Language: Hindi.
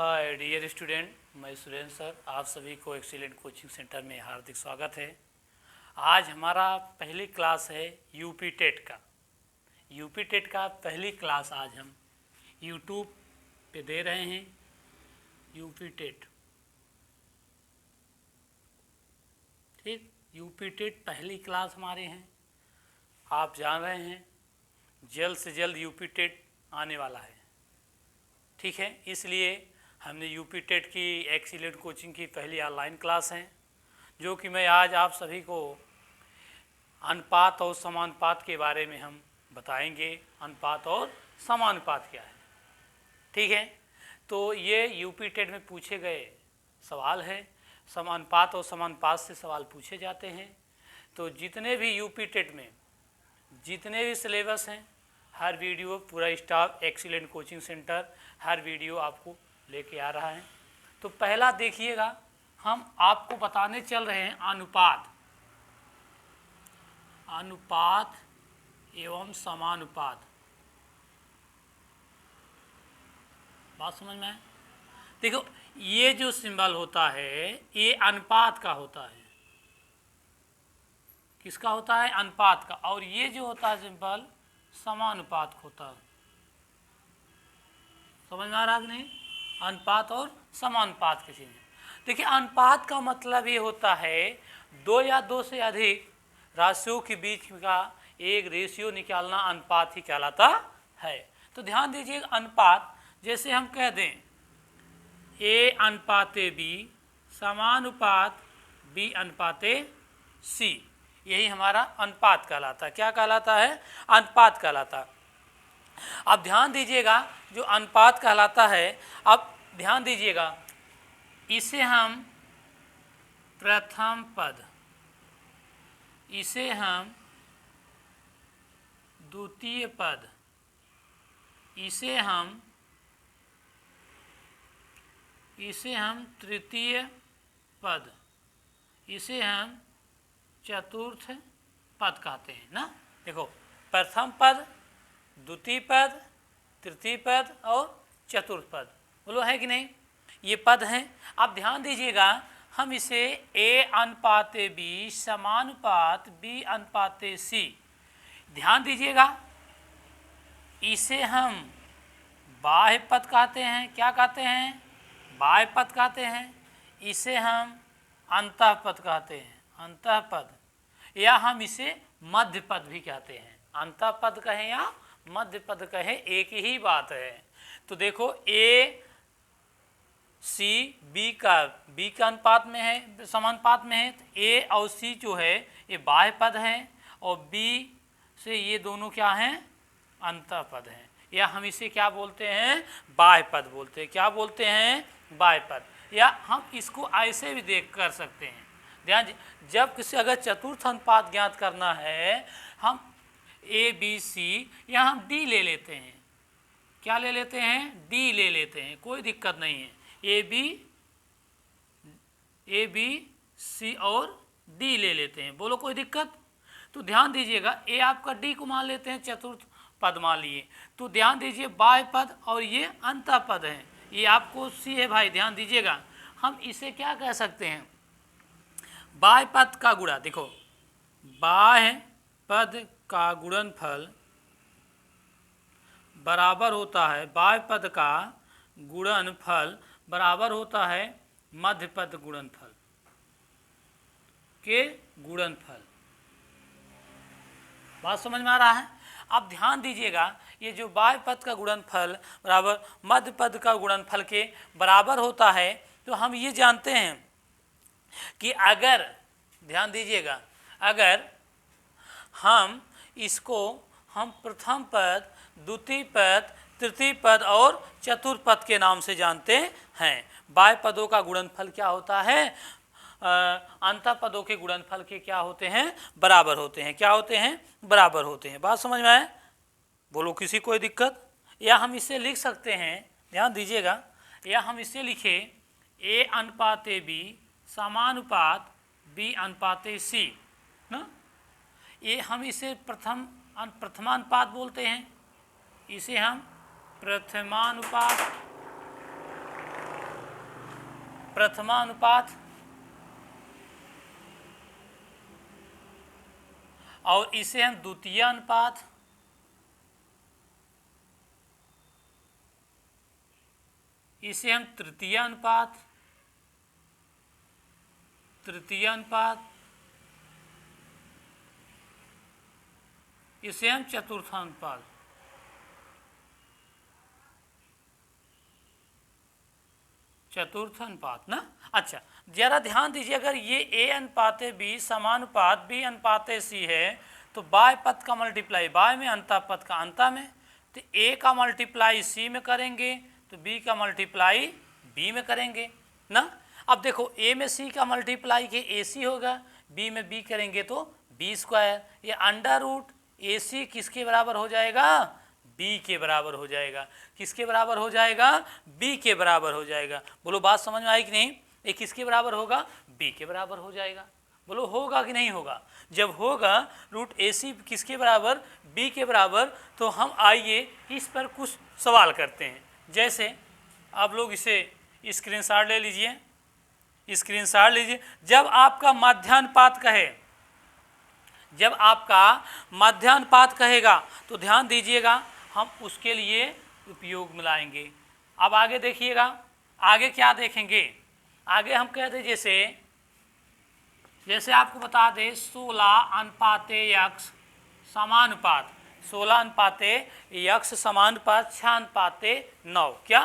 हाय डियर स्टूडेंट, मैं सुरेंद्र सर, आप सभी को एक्सीलेंट कोचिंग सेंटर में हार्दिक स्वागत है। आज हमारा पहली क्लास है यूपी टेट का। यूपी टेट का पहली क्लास आज हम यूट्यूब पे दे रहे हैं। यूपी टेट, ठीक, यूपी टेट पहली क्लास हमारे हैं। आप जान रहे हैं जल्द से जल्द यूपी टेट आने वाला है, ठीक है। इसलिए हमने यूपी टेट की एक्सीलेंट कोचिंग की पहली ऑनलाइन क्लास है, जो कि मैं आज आप सभी को अनुपात और समानुपात के बारे में हम बताएंगे। अनुपात और समानुपात क्या है, ठीक है। तो ये यूपी टेट में पूछे गए सवाल है। समानुपात और समानुपात से सवाल पूछे जाते हैं। तो जितने भी यूपी टेट में जितने भी सिलेबस हैं, हर वीडियो पूरा स्टाफ एक्सीलेंट कोचिंग सेंटर हर वीडियो आपको लेके आ रहा है। तो पहला देखिएगा, हम आपको बताने चल रहे हैं अनुपात एवं समानुपात। बात समझ में आए? देखो, ये जो सिंबल होता है ये अनुपात का होता है। किसका होता है? अनुपात का। और ये जो होता है सिंबल समानुपात होता है। समझ में आ रहा है कि नहीं? अनुपात और समानुपात के चीज़। देखिए, अनुपात का मतलब ये होता है दो या दो से अधिक राशियों के बीच का एक रेशियो निकालना अनुपात ही कहलाता है। तो ध्यान दीजिए, अनुपात जैसे हम कह दें ए अनुपाते बी समानुपात बी अनुपाते सी, यही हमारा अनुपात कहलाता है। क्या कहलाता है? अनुपात कहलाता है। अब ध्यान दीजिएगा, जो अनुपात कहलाता है, अब ध्यान दीजिएगा, इसे हम प्रथम पद, इसे हम द्वितीय पद, इसे हम तृतीय पद, इसे हम चतुर्थ पद कहते हैं ना। देखो, प्रथम पद, द्वितीय पद, तृतीय पद और चतुर्थ पद, बोलो है कि नहीं? ये पद हैं। अब ध्यान दीजिएगा, हम इसे ए अनुपाते बी समानुपात बी अनुपाते सी, ध्यान दीजिएगा, इसे हम बाह्य पद कहते हैं। क्या कहते हैं? बाह्य पद कहते हैं। इसे हम अंतः पद कहते हैं, अंतः पद, या हम इसे मध्य पद भी कहते हैं। अंतः पद कहें या मध्य पद कहें, एक ही बात है। तो देखो, ए सी बी का अनुपात में है, समानुपात में है। तो ए और सी जो है ये बाह्य पद हैं, और बी से ये दोनों क्या हैं? अंतः पद हैं, या हम इसे क्या बोलते हैं? बाह्य पद बोलते हैं। क्या बोलते हैं? बाह्य पद। या हम इसको ऐसे भी देख कर सकते हैं। ध्यान, जब किसी अगर चतुर्थ अनुपात ज्ञात करना है, हम ए बी सी, या हम डी ले लेते हैं। क्या ले लेते हैं? डी ले लेते हैं, कोई दिक्कत नहीं है। ए बी सी और डी ले लेते हैं, बोलो कोई दिक्कत? तो ध्यान दीजिएगा, ए आपका डी को मान लेते हैं, चतुर्थ पद मान लिए। तो ध्यान दीजिए, बाह्य पद और ये अंतः पद है। ये आपको सी है भाई, ध्यान दीजिएगा। हम इसे क्या कह सकते हैं? बाह्य पद का गुणा। देखो, बाह्य पद का गुणनफल बराबर होता है, बाह्य पद का गुणनफल बराबर होता है मध्य पद गुणनफल के गुणनफल। बात समझ में आ रहा है? अब ध्यान दीजिएगा, ये जो बाह्य पद का गुणनफल बराबर मध्य पद का गुणनफल के बराबर होता है, तो हम ये जानते हैं कि अगर, ध्यान दीजिएगा, अगर हम इसको हम प्रथम पद, द्वितीय पद, तृतीय पद और चतुर्थ पद के नाम से जानते हैं। बाह्य पदों का गुणनफल क्या होता है? अंतः पदों के गुणनफल के क्या होते हैं? बराबर होते हैं। क्या होते हैं? बराबर होते हैं। बात समझ में आए? बोलो, किसी कोई दिक्कत? या हम इसे लिख सकते हैं, ध्यान दीजिएगा, या हम इसे लिखे ए अनुपाते बी समानुपात बी अनुपाते सी ना। ये हम इसे प्रथमानुपात बोलते हैं, इसे हम प्रथमानुपात प्रथमानुपात और इसे हम द्वितीय अनुपात, इसे हम तृतीय अनुपात, तृतीय अनुपात, इसे हम चतुर्थ अनुपात, चतुर्थ अनुपात ना। अच्छा जरा ध्यान दीजिए, अगर ये ए अनुपात बी समानुपात बी अनुपात सी है तो बाय पद का मल्टीप्लाई बाय में, अंता पद का अंता में, तो ए का मल्टीप्लाई सी में करेंगे तो बी का मल्टीप्लाई बी में करेंगे ना। अब देखो ए में सी का मल्टीप्लाई के ए सी होगा, बी में बी करेंगे तो बी स्क्वायर, ये अंडर रूट ए सी किसके बराबर हो जाएगा, बी के बराबर हो जाएगा। किसके बराबर हो जाएगा, बी के बराबर हो जाएगा। बोलो बात समझ में आई कि नहीं, ये किसके बराबर होगा, बी के बराबर हो जाएगा। बोलो होगा कि नहीं होगा, जब होगा रूट ए सी किसके बराबर, बी के बराबर, तो हम आइए इस पर कुछ सवाल करते हैं। जैसे आप लोग इसे स्क्रीनशॉट ले लीजिए, स्क्रीनशॉट लीजिए। जब आपका मध्यानुपात कहे, जब आपका मध्यानुपात कहेगा तो ध्यान दीजिएगा हम उसके लिए उपयोग में लाएंगे। अब आगे देखिएगा, आगे क्या देखेंगे, आगे हम कहते जैसे आपको बता दें 16 अनुपाते यक्स समानुपात, 16 अनुपाते यक्स समानुपात 6 अनुपाते 9, क्या